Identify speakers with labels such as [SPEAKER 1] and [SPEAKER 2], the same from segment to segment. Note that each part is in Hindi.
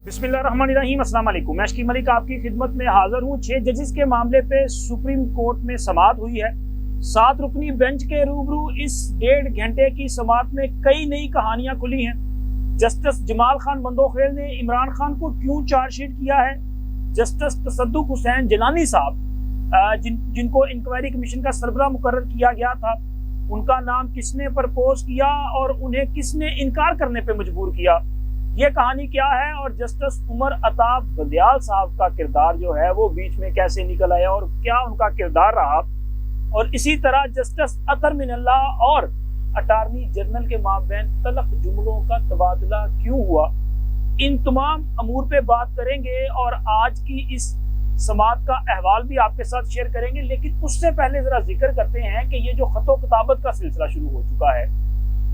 [SPEAKER 1] बिस्मिल्लाहिर्रहमानिर्रहीम, अस्सलाम वालेकुम। मैं अशकीम मलिक आपकी खिदमत में हाजिर हूँ। 6 जजेस के मामले पे सुप्रीम कोर्ट में समाअत हुई है। 7 रुकनी बेंच के रूबरू इस 1.5 घंटे की समाअत में कई नई कहानियां खुली हैं। जस्टिस जमाल खान बंदोखेल ने इमरान खान को क्यों चार्जशीट किया है, जस्टिस तसद्दुक हुसैन जिलानी साहब जिनको इंक्वायरी कमीशन का सरबराह मुकर्रर किया गया था, उनका नाम किसने प्रपोज किया और उन्हें किसने इनकार करने पे मजबूर किया, ये कहानी क्या है, और जस्टिस उमर अता बंदयाल साहब का किरदार जो है वो बीच में कैसे निकल आया और क्या उनका किरदार रहा, और इसी तरह जस्टिस अतर मिनल्लाह और अटार्नी जनरल के माबैन तलख जुमलों का तबादला क्यों हुआ, इन तमाम अमूर पे बात करेंगे और आज की इस समाअत का अहवाल भी आपके साथ शेयर करेंगे। लेकिन उससे पहले जरा जिक्र करते हैं कि ये जो खतो किताबत का सिलसिला शुरू हो चुका है,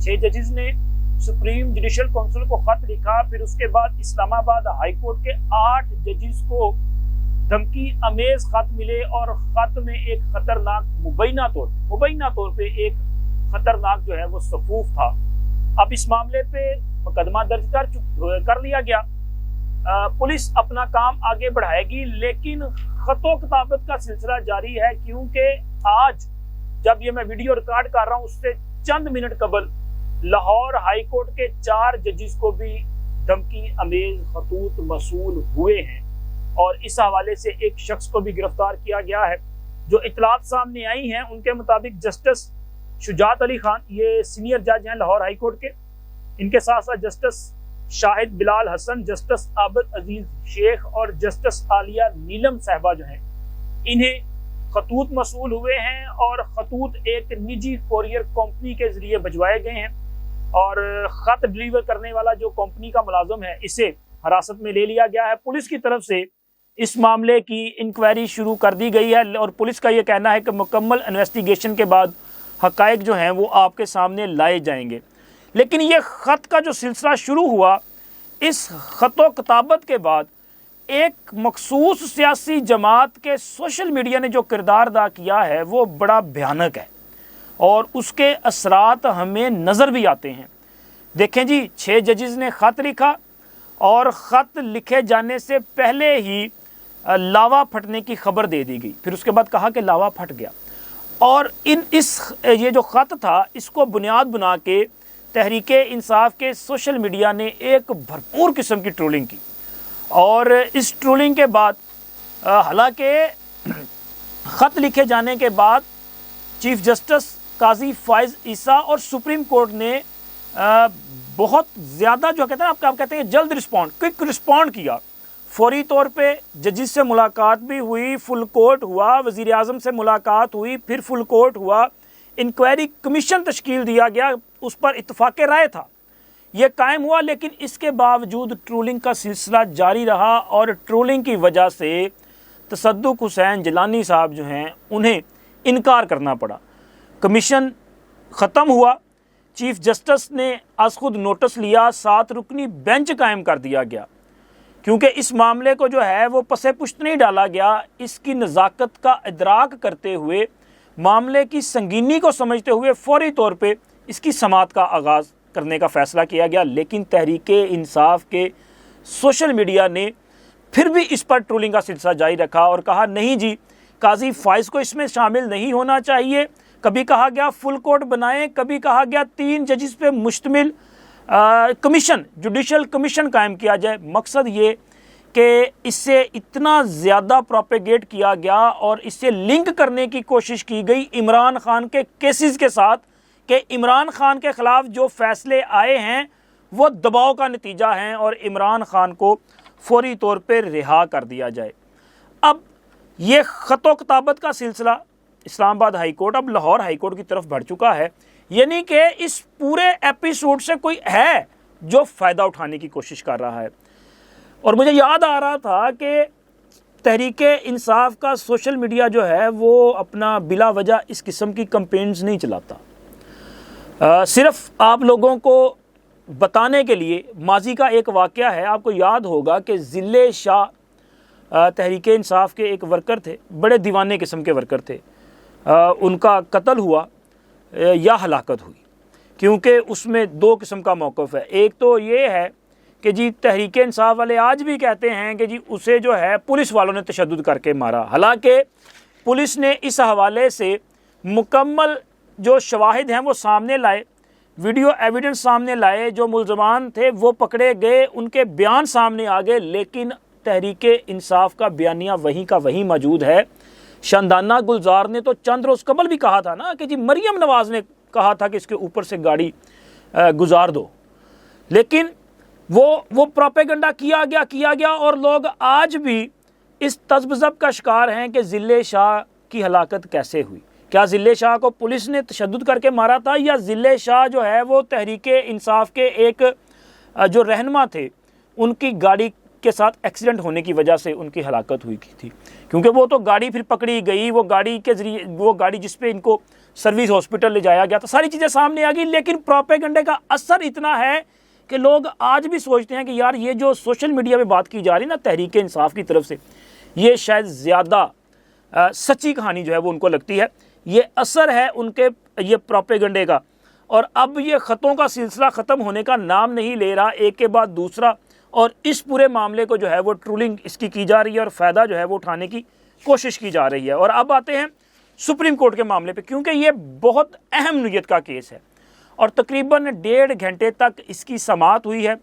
[SPEAKER 1] 6 जजेस ने सुप्रीम जुडिशल काउंसिल को खत लिखा, फिर उसके बाद इस्लामाबाद हाई कोर्ट के 8 जजेस को धमकी अमेज खत मिले और खत में एक खतरनाक मुबैना तौर पे एक खतरनाक जो है वो सफूफ था। अब इस मामले पे मुकदमा दर्ज कर लिया गया। पुलिस अपना काम आगे बढ़ाएगी, लेकिन खतो किताबत का सिलसिला जारी है, क्योंकि आज जब ये मैं वीडियो रिकॉर्ड कर रहा हूँ उससे चंद मिनट कबल लाहौर हाई कोर्ट के 4 जजेस को भी धमकी अमेज खतूत मसूल हुए हैं और इस हवाले से एक शख्स को भी गिरफ्तार किया गया है। जो इतलात सामने आई हैं उनके मुताबिक जस्टिस शुजात अली खान, ये सीनियर जज हैं लाहौर हाई कोर्ट के, इनके साथ साथ जस्टिस शाहिद बिलाल हसन, जस्टिस आबिद अजीज शेख और जस्टिस आलिया नीलम साहबा जो हैं, इन्हें खतूत मसूल हुए हैं और खतूत एक निजी कोरियर कंपनी के जरिए भिजवाए गए हैं और खत डिलीवर करने वाला जो कंपनी का मुलाजिम है इसे हिरासत में ले लिया गया है। पुलिस की तरफ से इस मामले की इंक्वायरी शुरू कर दी गई है और पुलिस का ये कहना है कि मुकम्मल इन्वेस्टिगेशन के बाद हकायक जो हैं वो आपके सामने लाए जाएंगे। लेकिन ये ख़त का जो सिलसिला शुरू हुआ, इस ख़तो किताबत के बाद एक मखसूस सियासी जमात के सोशल मीडिया ने जो किरदार अदा किया है वो बड़ा भयानक है और उसके असरात हमें नज़र भी आते हैं। देखें जी, 6 जजेस ने ख़त लिखा और ख़त लिखे जाने से पहले ही लावा फटने की खबर दे दी गई, फिर उसके बाद कहा कि लावा फट गया। और ये जो ख़त था इसको बुनियाद बना के तहरीके इंसाफ के सोशल मीडिया ने एक भरपूर किस्म की ट्रोलिंग की और इस ट्रोलिंग के बाद हालांकि ख़त लिखे जाने के बाद चीफ जस्टिस काजी फाइज ईसा और सुप्रीम कोर्ट ने बहुत ज़्यादा जो कहते हैं आप कहते हैं जल्द क्विक रिस्पॉन्ड किया। फौरी तौर पे जजेस से मुलाकात भी हुई, फुल कोर्ट हुआ, वज़ीर आज़म से मुलाकात हुई, फिर फुल कोर्ट हुआ, इंक्वायरी कमीशन तश्कील दिया गया, उस पर इत्तफाक़ राय था, ये कायम हुआ। लेकिन इसके बावजूद ट्रोलिंग का सिलसिला जारी रहा और ट्रोलिंग की वजह से तसद्दुक हुसैन जिलानी साहब जो हैं उन्हें इनकार करना पड़ा। कमीशन ख़त्म हुआ, चीफ जस्टिस ने आज खुद नोटिस लिया, 7 रुकनी बेंच कायम कर दिया गया, क्योंकि इस मामले को जो है वो पसे पुश्त नहीं डाला गया। इसकी नज़ाकत का इदराक करते हुए, मामले की संगीनी को समझते हुए फौरी तौर पे इसकी समाअत का आगाज़ करने का फ़ैसला किया गया। लेकिन तहरीके इंसाफ के सोशल मीडिया ने फिर भी इस पर ट्रोलिंग का सिलसिला जारी रखा और कहा नहीं जी, काजी फाइज को इसमें शामिल नहीं होना चाहिए। कभी कहा गया फुल कोर्ट बनाएं, कभी कहा गया 3 जजेस पे मुश्तमिल कमीशन, जुडिशल कमीशन कायम किया जाए। मकसद ये कि इससे इतना ज़्यादा प्रोपेगेट किया गया और इससे लिंक करने की कोशिश की गई इमरान खान के केसेस के साथ कि इमरान खान के ख़िलाफ़ जो फ़ैसले आए हैं वो दबाव का नतीजा हैं और इमरान खान को फौरी तौर पर रिहा कर दिया जाए। अब ये ख़तो किताबत का सिलसिला इस्लामाबाद हाई कोर्ट अब लाहौर हाई कोर्ट की तरफ बढ़ चुका है, यानी कि इस पूरे एपिसोड से कोई है जो फ़ायदा उठाने की कोशिश कर रहा है। और मुझे याद आ रहा था कि तहरीके इंसाफ का सोशल मीडिया जो है वो अपना बिला वजह इस किस्म की कंपेन्स नहीं चलाता। सिर्फ आप लोगों को बताने के लिए माजी का एक वाक़या है। आपको याद होगा कि ज़िले शाह तहरीके इंसाफ के एक वर्कर थे, बड़े दीवाने किस्म के वर्कर थे, उनका कत्ल हुआ या हलाकत हुई, क्योंकि उसमें 2 किस्म का मौक़िफ़ है। एक तो ये है कि जी तहरीक इंसाफ वाले आज भी कहते हैं कि जी उसे जो है पुलिस वालों ने तशद्दुद करके मारा। हालांकि पुलिस ने इस हवाले से मुकम्मल जो शवाहिद हैं वो सामने लाए, वीडियो एविडेंस सामने लाए, जो मुल्ज़मान थे वो पकड़े गए, उनके बयान सामने आ गए, लेकिन तहरीक इंसाफ का बयानिया वहीं का वहीं मौजूद है। शानदाना गुलजार ने तो चंद रोज़ कबल भी कहा था ना कि जी मरियम नवाज़ ने कहा था कि इसके ऊपर से गाड़ी गुजार दो, लेकिन वो प्रोपेगेंडा किया गया और लोग आज भी इस तज़ब्ज़ब का शिकार हैं कि ज़िले शाह की हलाकत कैसे हुई। क्या ज़िले शाह को पुलिस ने तशद्दुद करके मारा था, या ज़िले शाह जो है वो तहरीक इंसाफ के एक जो रहनुमा थे उनकी गाड़ी के साथ एक्सीडेंट होने की वजह से उनकी हलाकत हुई थी? क्योंकि वो तो गाड़ी फिर पकड़ी गई, वो गाड़ी के ज़रिए, वो गाड़ी जिस पे इनको सर्विस हॉस्पिटल ले जाया गया था, सारी चीज़ें सामने आ गई। लेकिन प्रोपेगेंडे का असर इतना है कि लोग आज भी सोचते हैं कि यार ये जो सोशल मीडिया पे बात की जा रही है ना तहरीक इंसाफ की तरफ से, ये शायद ज़्यादा सच्ची कहानी जो है वो उनको लगती है। ये असर है उनके ये प्रोपेगेंडे का, और अब ये ख़तों का सिलसिला ख़त्म होने का नाम नहीं ले रहा, एक के बाद दूसरा, और इस पूरे मामले को जो है वो ट्रोलिंग इसकी की जा रही है और फ़ायदा जो है वो उठाने की कोशिश की जा रही है। और अब आते हैं सुप्रीम कोर्ट के मामले पे, क्योंकि ये बहुत अहम नोयत का केस है और तकरीबन 1.5 घंटे तक इसकी समाअत हुई है।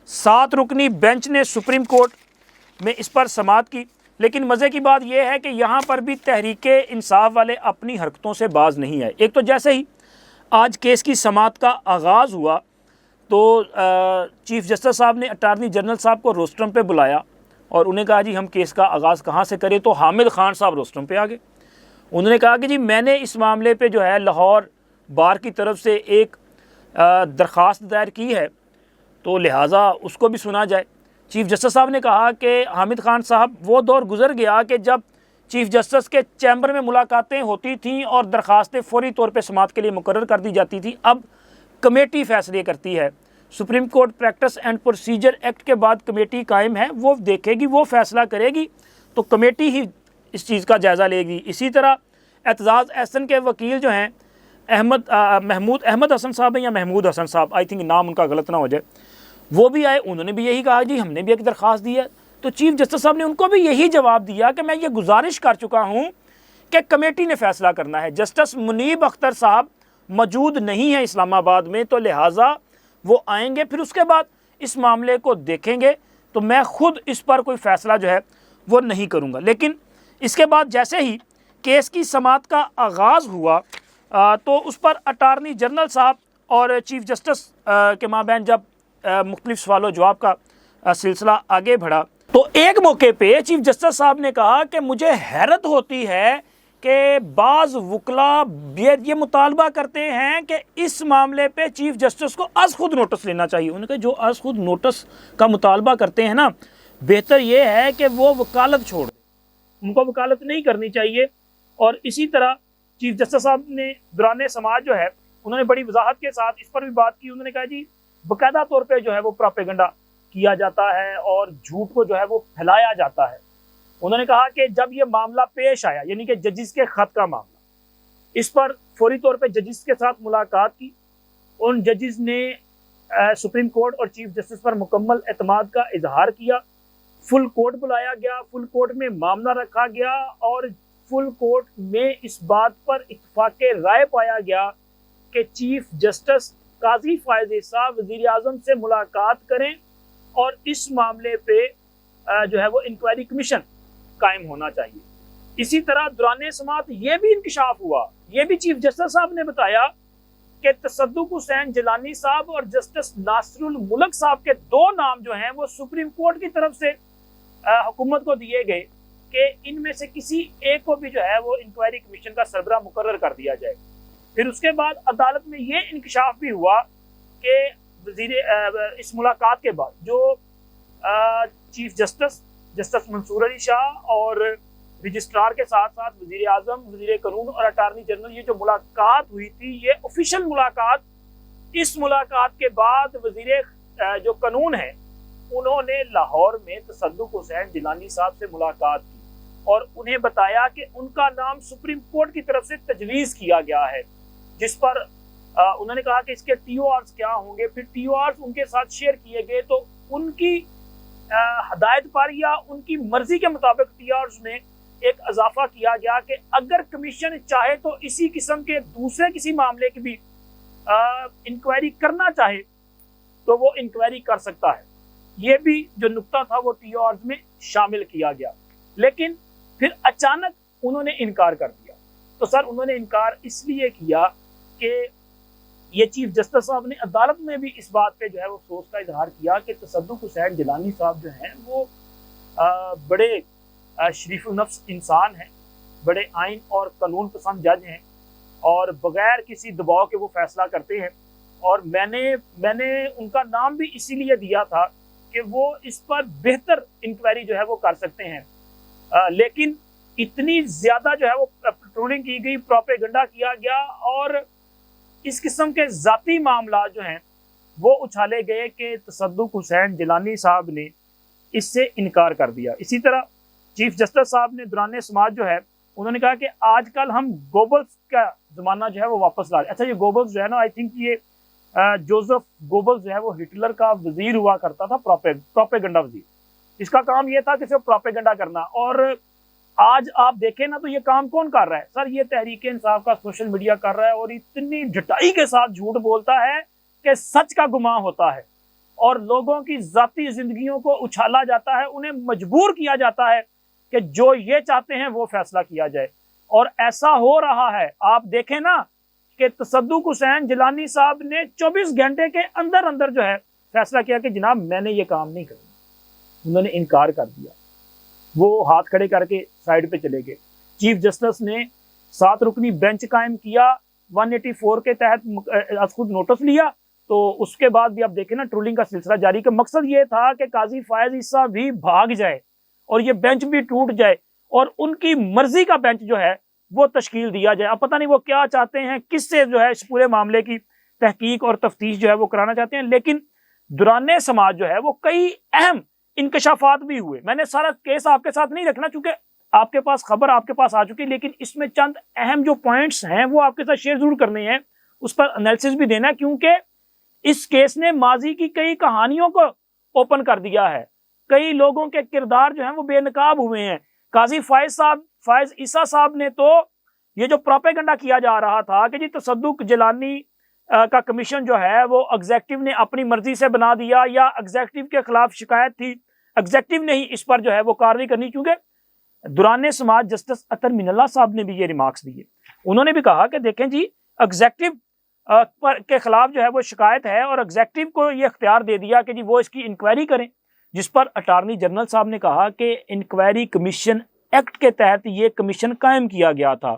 [SPEAKER 1] 7 रुकनी बेंच ने सुप्रीम कोर्ट में इस पर समाअत की, लेकिन मज़े की बात यह है कि यहाँ पर भी तहरीक इंसाफ वाले अपनी हरकतों से बाज नहीं आए। एक तो जैसे ही आज केस की समाअत का आगाज़ हुआ तो चीफ जस्टिस साहब ने अटार्नी जनरल साहब को रोस्ट्रम पे बुलाया और उन्हें कहा जी हम केस का आगाज़ कहाँ से करें, तो हामिद खान साहब रोस्ट्रम पे आ गए। उन्होंने कहा कि जी मैंने इस मामले पे जो है लाहौर बार की तरफ से एक दरख्वास्त दायर की है, तो लिहाजा उसको भी सुना जाए। चीफ जस्टिस साहब ने कहा कि हामिद खान साहब, वो दौर गुजर गया कि जब चीफ जस्टिस के चैम्बर में मुलाकातें होती थीं और दरख्वास्तें फौरी तौर पे समाअत के लिए मुकर्रर कर दी जाती थी। अब कमेटी फैसले करती है। Supreme court practice and procedure act के बाद कमेटी कायम है, वो देखेगी, वो फैसला करेगी, तो कमेटी ही इस चीज़ का जायज़ा लेगी। इसी तरह एतजाज़ एहसन के वकील जो हैं महमूद अहमद हसन साहब हैं या महमूद हसन साहब, आई थिंक नाम उनका गलत ना हो जाए, वो भी आए, उन्होंने भी यही कहा जी हमने भी एक दरख्वास्त दी है। तो चीफ जस्टिस साहब ने उनको भी यही जवाब दिया कि मैं ये गुजारिश कर चुका हूँ कि कमेटी ने फैसला करना है। जस्टिस मुनीब अख्तर साहब मौजूद नहीं है इस्लामाबाद में, तो लिहाजा वो आएंगे, फिर उसके बाद इस मामले को देखेंगे, तो मैं खुद इस पर कोई फ़ैसला जो है वो नहीं करूँगा। लेकिन इसके बाद जैसे ही केस की समाअत का आगाज़ हुआ तो उस पर अटार्नी जनरल साहब और चीफ जस्टिस के माबैन जब मुख्तलिफ सवालों जवाब का सिलसिला आगे बढ़ा, तो एक मौके पे चीफ जस्टिस साहब ने कहा कि मुझे हैरत होती है कि बाज़ वकला ये मुतालबा करते हैं कि इस मामले पे चीफ जस्टिस को अज़ खुद नोटिस लेना चाहिए। उन्होंने कहा जो अज़ खुद नोटिस का मुतालबा करते हैं ना, बेहतर ये है कि वो वकालत छोड़ दें, उनको वकालत नहीं करनी चाहिए। और इसी तरह चीफ जस्टिस साहब ने दौरान समाअत जो है उन्होंने बड़ी वजाहत के साथ इस पर भी बात की। उन्होंने कहा जी बाकायदा तौर पे जो है वो प्रोपेगेंडा किया जाता है और झूठ को जो है वो फैलाया जाता है। उन्होंने कहा कि जब ये मामला पेश आया, यानी कि जजिस के खत का मामला, इस पर फौरी तौर पे जजिस के साथ मुलाकात की। उन जजिस ने सुप्रीम कोर्ट और चीफ जस्टिस पर मुकम्मल एतमाद का इजहार किया। फुल कोर्ट बुलाया गया, फुल कोर्ट में मामला रखा गया और फुल कोर्ट में इस बात पर इत्तफाक़े राय पाया गया कि चीफ जस्टिस काजी फायज़ साहब वज़ीर आज़म से मुलाकात करें और इस मामले पे जो है वो इंक्वायरी कमीशन कायम होना चाहिए। इसी तरह दौरान समाअत ये भी इंकशाफ हुआ, ये भी चीफ जस्टिस साहब ने बताया कि तसद्दुक़ हुसैन जिलानी साहब और जस्टिस नासिरुल मुल्क साहब के 2 नाम जो हैं वो सुप्रीम कोर्ट की तरफ से हुकूमत को दिए गए कि इनमें से किसी एक को भी जो है वो इंक्वायरी कमीशन का सरबराह मुकर्रर कर दिया जाए। फिर उसके बाद अदालत में ये इंकशाफ भी हुआ कि इस मुलाकात के बाद जो चीफ जस्टिस मंसूर अली शाह और रजिस्ट्रार के साथ साथ वज़ीर आज़म, वज़ीर कानून और अटार्नी जनरल, ये जो मुलाकात हुई थी ये ऑफिशियल मुलाकात, इस मुलाकात के बाद वज़ीर जो कानून है उन्होंने लाहौर में तसद्दुक़ हुसैन जिलानी साहब से मुलाकात की और उन्हें बताया कि उनका नाम सुप्रीम कोर्ट की तरफ से तजवीज़ किया गया है, जिस पर उन्होंने कहा कि इसके TORs क्या होंगे। फिर TORs उनके साथ शेयर किए गए तो उनकी हदायत पर या उनकी मर्जी के मुताबिक टीआरएस में एक इजाफा किया गया कि अगर कमीशन चाहे तो इसी किस्म के दूसरे किसी मामले की भी इंक्वायरी करना चाहे तो वो इंक्वायरी कर सकता है। ये भी जो नुक्ता था वो टीआरएस में शामिल किया गया, लेकिन फिर अचानक उन्होंने इनकार कर दिया। तो सर उन्होंने इनकार इसलिए किया कि ये चीफ जस्टिस साहब ने अदालत में भी इस बात पे जो है वो अफसोस का इजहार किया कि तसद्दुक हुसैन जिलानी साहब जो हैं वो बड़े शरीफ नफ्स इंसान हैं, बड़े आइन और कानून पसंद जज हैं और बगैर किसी दबाव के वो फैसला करते हैं। और मैंने उनका नाम भी इसीलिए दिया था कि वो इस पर बेहतर इंक्वायरी जो है वो कर सकते हैं, लेकिन इतनी ज़्यादा जो है वो ट्रोलिंग की गई, प्रोपेगेंडा किया गया और इस किस्म के ज़ाती मामला जो हैं वो उछाले गए कि तसद्दुक हुसैन जिलानी साहब ने इससे इनकार कर दिया। इसी तरह चीफ जस्टिस साहब ने दौरान समाअत जो है उन्होंने कहा कि आजकल हम गोबल्स का ज़माना जो है वो वापस ला रहे। अच्छा, ये गोबल्स जो है ना, आई थिंक ये जोसेफ गोबल्स जो है वो हिटलर का वजीर हुआ करता था, प्रोपेगेंडा वजीर। इसका काम ये था कि सिर्फ प्रोपेगेंडा करना। और आज आप देखें ना तो ये काम कौन कर रहा है सर? ये तहरीक इंसाफ का सोशल मीडिया कर रहा है और इतनी जटाई के साथ झूठ बोलता है कि सच का गुमां होता है और लोगों की जाती जिंदगियों को उछाला जाता है, उन्हें मजबूर किया जाता है कि जो ये चाहते हैं वो फैसला किया जाए। और ऐसा हो रहा है, आप देखें ना कि तसद्दुक हुसैन जिलानी साहब ने 24 घंटे के अंदर अंदर जो है फैसला किया कि जनाब मैंने ये काम नहीं करना। उन्होंने इनकार कर दिया, वो हाथ खड़े करके साइड पे चले गए। चीफ जस्टिस ने 7 रुकनी बेंच कायम किया, 184 के तहत खुद नोटिस लिया। तो उसके बाद भी आप देखें ना ट्रोलिंग का सिलसिला जारी, का मकसद ये था कि काजी फायज ईसा भी भाग जाए और ये बेंच भी टूट जाए और उनकी मर्जी का बेंच जो है वो तश्कील दिया जाए। अब पता नहीं वो क्या चाहते हैं, किससे जो है इस पूरे मामले की तहकीक और तफ्तीश जो है वो कराना चाहते हैं। लेकिन दौरान समाअत जो है वो कई अहम इंकशाफात भी हुए। मैंने सारा केस आपके साथ नहीं रखना चूंकि आपके पास खबर आपके पास आ चुकी है, लेकिन इसमें चंद अहम जो पॉइंट्स हैं वो आपके साथ शेयर जरूर करने हैं, उस पर एनालिसिस भी देना है, क्योंकि इस केस ने माजी की कई कहानियों को ओपन कर दिया है। कई लोगों के किरदार जो हैं वो बेनकाब हुए हैं। काजी फायज ईसा साहब ने तो ये जो प्रोपेगेंडा किया जा रहा था कि जी तसद्दुक जिलानी का कमीशन जो है वो एग्जेक्टिव ने अपनी मर्जी से बना दिया या एग्जेक्टिव के खिलाफ शिकायत थी, एग्जेक्टिव ने ही इस पर जो है वो कार्रवाई करनी। क्योंकि दौरान समाअत जस्टिस अतर मिनल्ला साहब ने भी ये रिमार्क्स दिए। उन्होंने भी कहा कि देखें जी एग्जेक्टिव पर के खिलाफ जो है वो शिकायत है और एग्जेक्टिव को ये इख्तियार दे दिया कि जी वो इसकी इंक्वायरी करें, जिस पर अटार्नी जनरल साहब ने कहा कि इंक्वायरी कमीशन एक्ट के तहत ये कमीशन कायम किया गया था।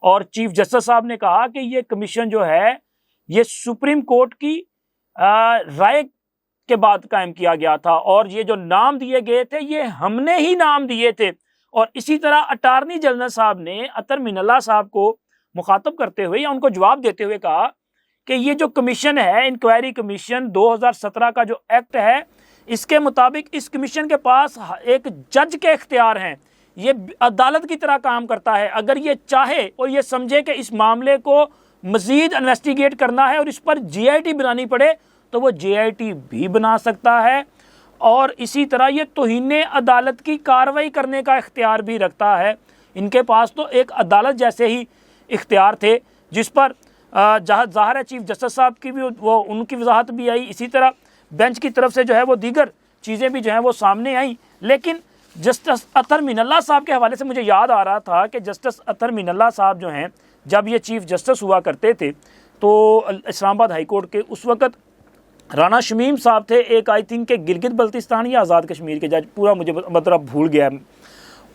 [SPEAKER 1] और चीफ जस्टिस साहब ने कहा कि ये कमीशन जो है ये सुप्रीम कोर्ट की राय के बाद कायम किया गया था और ये जो नाम दिए गए थे ये हमने ही नाम दिए थे। और इसी तरह अटार्नी जनरल साहब ने अतर मिनल्ला साहब को मुखातब करते हुए या उनको जवाब देते हुए कहा कि ये जो कमीशन है, इंक्वायरी कमीशन 2017 का जो एक्ट है, इसके मुताबिक इस कमीशन के पास एक जज के इख्तियार हैं, ये अदालत की तरह काम करता है। अगर ये चाहे और ये समझे कि इस मामले को मजीद इन्वेस्टिगेट करना है और इस पर GIT बनानी पड़े तो वो GIT भी बना सकता है। और इसी तरह ये तौहीन अदालत की कार्रवाई करने का इख्तियार भी रखता है। इनके पास तो एक अदालत जैसे ही इख्तियार थे, जिस पर ज़ाहिर है चीफ जस्टिस साहब की भी वो उनकी वजाहत भी आई। इसी तरह बेंच की तरफ से जो है वो दीगर चीज़ें भी जो हैं वो सामने आई। लेकिन जस्टिस अतर मिनल्ला साहब के हवाले से मुझे याद आ रहा था कि जस्टिस अतर मिनल्ला साहब जो हैं जब ये चीफ जस्टिस हुआ करते थे तो इस्लामाबाद हाई कोर्ट के उस वक़्त राना शमीम साहब थे, एक आई थिंक के गिलगित बल्तिस्तान या आज़ाद कश्मीर के जज, पूरा मुझे मतलब भूल गया।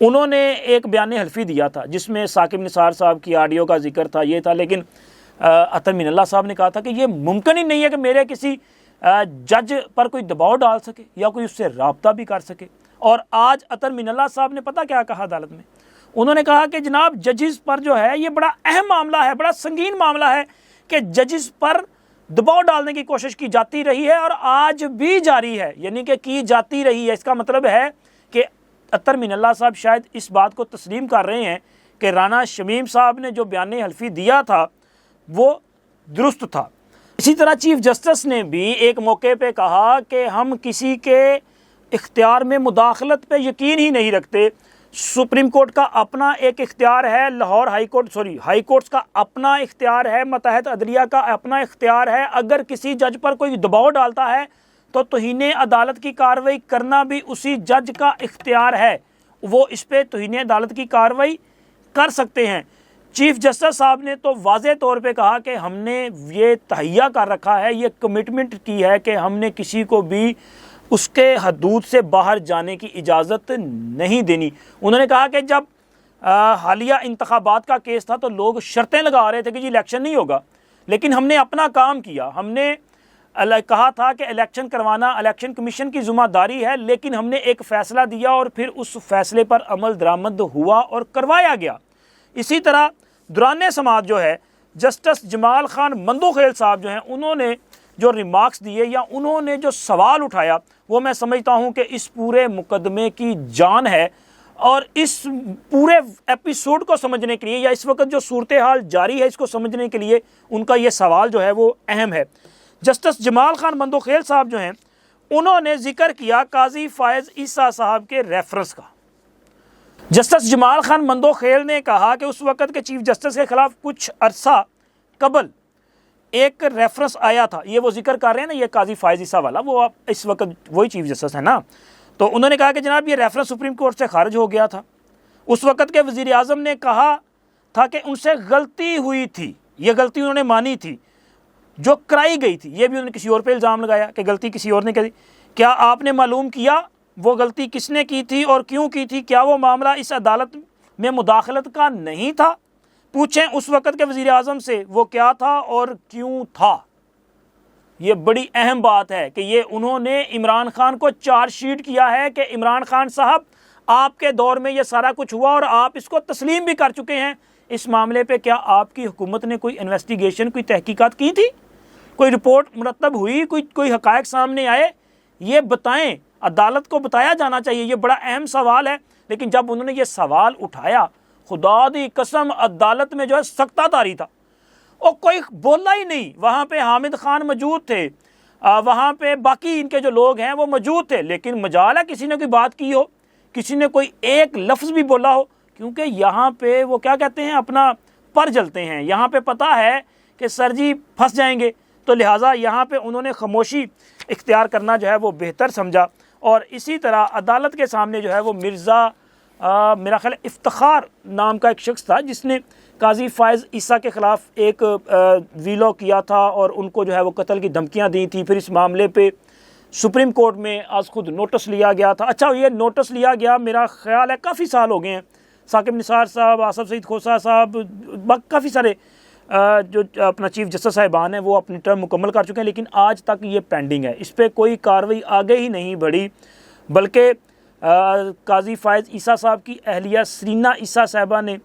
[SPEAKER 1] उन्होंने एक बयान हल्फी दिया था जिसमें साकिब निसार साहब की ऑडियो का जिक्र था, ये था। लेकिन अतर मिनल्ला साहब ने कहा था कि ये मुमकिन ही नहीं है कि मेरे किसी जज पर कोई दबाव डाल सके या कोई उससे रब्ता भी कर सके। और आज अतर मिनल्ला साहब ने पता क्या कहा अदालत में? उन्होंने कहा कि जनाब जजिस पर जो है ये बड़ा अहम मामला है, बड़ा संगीन मामला है कि जजिस पर दबाव डालने की कोशिश की जाती रही है और आज भी जारी है, यानी कि की जाती रही है। इसका मतलब है कि अतर मिनल्ला साहब शायद इस बात को तस्लीम कर रहे हैं कि राना शमीम साहब ने जो बयान हल्फी दिया था वो दुरुस्त था। इसी तरह चीफ जस्टिस ने भी एक मौके पे कहा कि हम किसी के इख्तियार में मुदाखलत पे यकीन ही नहीं रखते। सुप्रीम कोर्ट का अपना एक इख्तियार है, लाहौर हाई कोर्ट का अपना इख्तियार है, मतहत अदलिया का अपना इख्तियार है। अगर किसी जज पर कोई दबाव डालता है तो तौहीन अदालत की कार्रवाई करना भी उसी जज का इख्तियार है, वो इस पर तौहीन अदालत की कार्रवाई कर सकते हैं। चीफ जस्टिस साहब ने तो वाज़े तौर पे कहा कि हमने ये तहैया कर रखा है, ये कमिटमेंट की है कि हमने किसी को भी उसके हदूद से बाहर जाने की इजाज़त नहीं देनी। उन्होंने कहा कि जब हालिया इंतखाबात का केस था तो लोग शर्तें लगा रहे थे कि जी इलेक्शन नहीं होगा, लेकिन हमने अपना काम किया। हमने कहा था कि इलेक्शन करवाना इलेक्शन कमीशन की ज़िम्मेदारी है, लेकिन हमने एक फ़ैसला दिया और फिर उस फैसले पर अमल दरामद हुआ और करवाया गया। इसी तरह दौरान समाअत जो है जस्टिस जमाल खान मंदोखेल साहब जो हैं, उन्होंने जो रिमार्क्स दिए या उन्होंने जो सवाल उठाया वो मैं समझता हूं कि इस पूरे मुकदमे की जान है। और इस पूरे एपिसोड को समझने के लिए या इस वक्त जो सूरत हाल जारी है इसको समझने के लिए उनका ये सवाल जो है वो अहम है। जस्टिस जमाल खान मंदोखेल साहब जो हैं, उन्होंने जिक्र किया काजी फायज़ ईसा साहब के रेफरेंस का। जस्टिस जमाल खान मंदोखेल ने कहा कि उस वक़्त के चीफ जस्टिस के ख़िलाफ़ कुछ अरसा कबल एक रेफरेंस आया था। ये वो जिक्र कर रहे हैं ना, ये काजी फायज़ ईसा वाला, वो आप इस वक्त वही चीफ जस्टिस है ना। तो उन्होंने कहा कि जनाब ये रेफरेंस सुप्रीम कोर्ट से खारिज हो गया था। उस वक़्त के वज़ीर आज़म ने कहा था कि उनसे गलती हुई थी, ये गलती उन्होंने मानी थी जो कराई गई थी। ये भी उन्होंने किसी और पे इल्ज़ाम लगाया कि गलती किसी और ने करी। क्या आपने मालूम किया वो गलती किसने की थी और क्यों की थी? क्या वो मामला इस अदालत में मुदाखलत का नहीं था? पूछें उस वक़्त के वज़ीर आज़म से वो क्या था और क्यों था। ये बड़ी अहम बात है कि ये उन्होंने इमरान खान को चार्जशीट किया है कि इमरान खान साहब आपके दौर में ये सारा कुछ हुआ और आप इसको तस्लीम भी कर चुके हैं। इस मामले पे क्या आपकी हुकूमत ने कोई इन्वेस्टिगेशन, कोई तहकीकात की थी? कोई रिपोर्ट मुरतब हुई? कोई हक़ायक़ सामने आए? ये बताएं, अदालत को बताया जाना चाहिए। ये बड़ा अहम सवाल है। लेकिन जब उन्होंने ये सवाल उठाया, खुदा दी कसम अदालत में जो है सख्तादारी था और कोई बोला ही नहीं। वहाँ पे हामिद खान मौजूद थे, वहाँ पे बाकी इनके जो लोग हैं वो मौजूद थे, लेकिन मजाल है किसी ने कोई बात की हो, किसी ने कोई एक लफ्ज़ भी बोला हो। क्योंकि यहाँ पे वो क्या कहते हैं, अपना पर जलते हैं। यहाँ पे पता है कि सर जी फंस जाएंगे, तो लिहाजा यहाँ पे उन्होंने खामोशी इख्तियार करना जो है वो बेहतर समझा। और इसी तरह अदालत के सामने जो है वो मिर्ज़ा मेरा ख्याल इफ्तिखार नाम का एक शख्स था जिसने काजी फायज़ ईसा के ख़िलाफ़ एक वीलो किया था और उनको जो है वो कत्ल की धमकियाँ दी थी। फिर इस मामले पे सुप्रीम कोर्ट में आज खुद नोटिस लिया गया था। अच्छा, ये नोटिस लिया गया मेरा ख्याल है काफ़ी साल हो गए हैं। साकिब निसार साहब, आसफ सईद खोसा साहब, काफ़ी सारे जो अपना चीफ जस्टिस साहिबान हैं वो अपनी टर्म मुकम्मल कर चुके हैं, लेकिन आज तक ये पेंडिंग है। इस पर कोई कार्रवाई आगे ही नहीं बढ़ी, बल्कि काजी फायज़ ईसा साहब की अहलिया सरीना ईसा साहिबा ने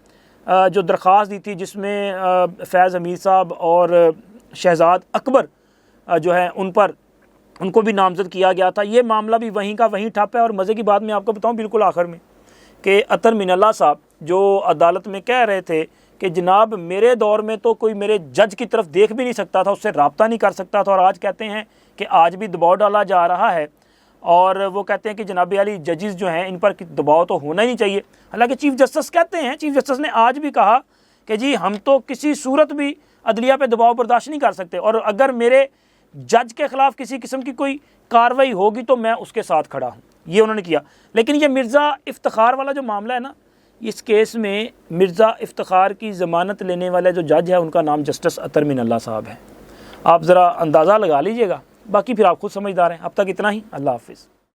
[SPEAKER 1] जो दरख्वास्त दी थी जिसमें फैज़ हमीद साहब और शहजाद अकबर जो है उनको भी नामज़द किया गया था। ये मामला भी वहीं का वहीं ठप है। और मज़े की बात मैं आपको बताऊं बिल्कुल आखिर में कि अतर मिनल्ला साहब जो अदालत में कह रहे थे कि जनाब मेरे दौर में तो कोई मेरे जज की तरफ देख भी नहीं सकता था, उससे रब्ता नहीं कर सकता था, और आज कहते हैं कि आज भी दबाव डाला जा रहा है। और वो कहते हैं कि जनाब अली जजेस जो हैं इन पर दबाव तो होना ही नहीं चाहिए। हालांकि चीफ जस्टिस कहते हैं, चीफ जस्टिस ने आज भी कहा कि जी हम तो किसी सूरत भी अदलिया पे दबाव बर्दाश्त नहीं कर सकते, और अगर मेरे जज के ख़िलाफ़ किसी किस्म की कोई कार्रवाई होगी तो मैं उसके साथ खड़ा हूँ। ये उन्होंने किया। लेकिन ये मिर्ज़ा इफ्तिखार वाला जो मामला है ना, इस केस में मिर्ज़ा इफ्तिखार की ज़मानत लेने वाला जो जज है उनका नाम जस्टिस अतर मिनल्ला साहब है। आप ज़रा अंदाज़ा लगा लीजिएगा, बाकी फिर आप खुद समझदार हैं। अब तक इतना ही। अल्लाह हाफ़िज़।